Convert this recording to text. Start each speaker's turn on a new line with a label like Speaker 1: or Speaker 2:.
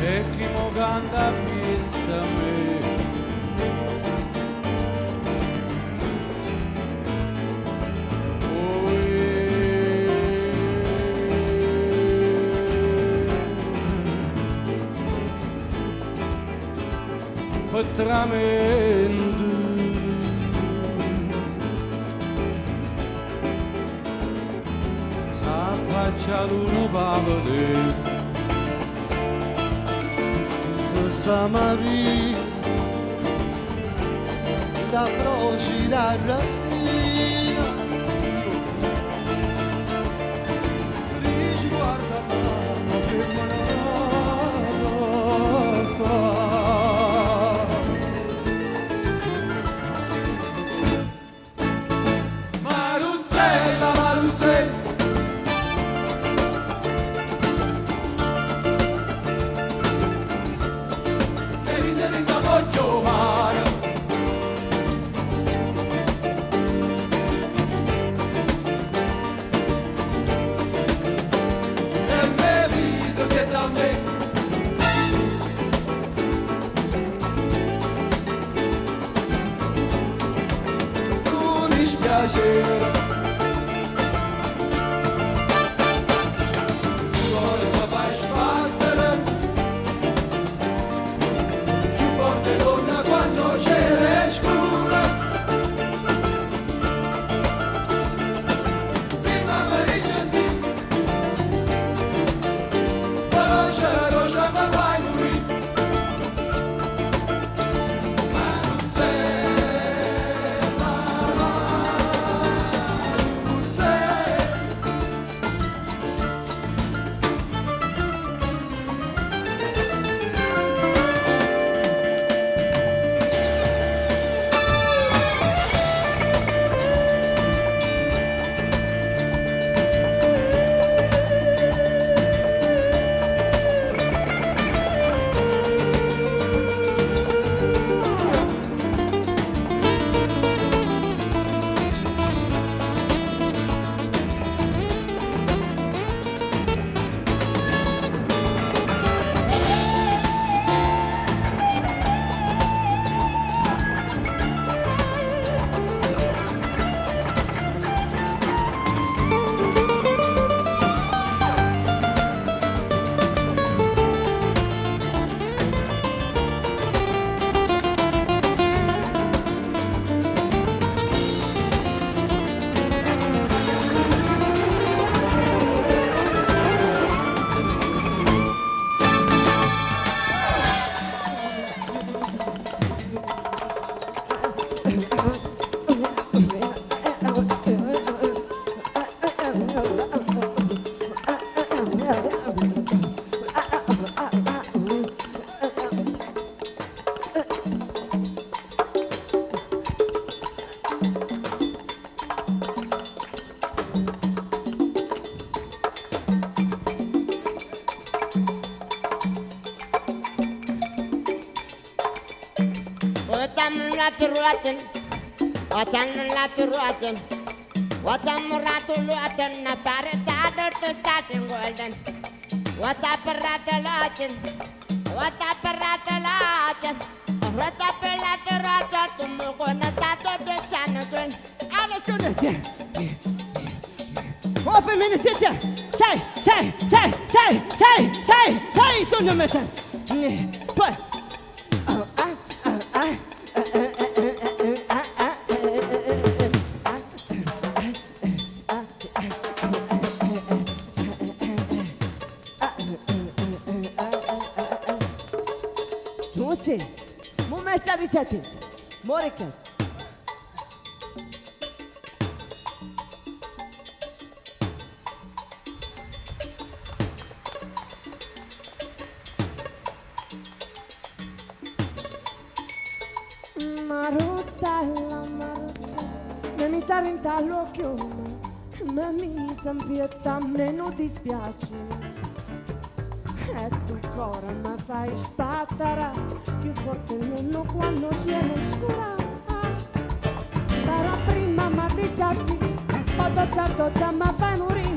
Speaker 1: e chi mo canta pista a me. Tramendo s'affaccia l'uno pavone
Speaker 2: questa Maria da croci da rasina si guarda ma ferma
Speaker 3: What I'm rattle rotten, a paradise to start in golden. What up a rattle rotten, what up a rattle rotten, what up a rattle rotten to move on a tattoo to channel. All as soon as open minute, say, soon you miss it. But Moricat.
Speaker 4: Maruzza, me mi sta all'occhio, ma mi sempietta, me non dispiace. Tu ancora mi fai sbattere più forte il nonno quando si è nel scura. Per la prima mi dice sì, poi dopo già mi fai morire.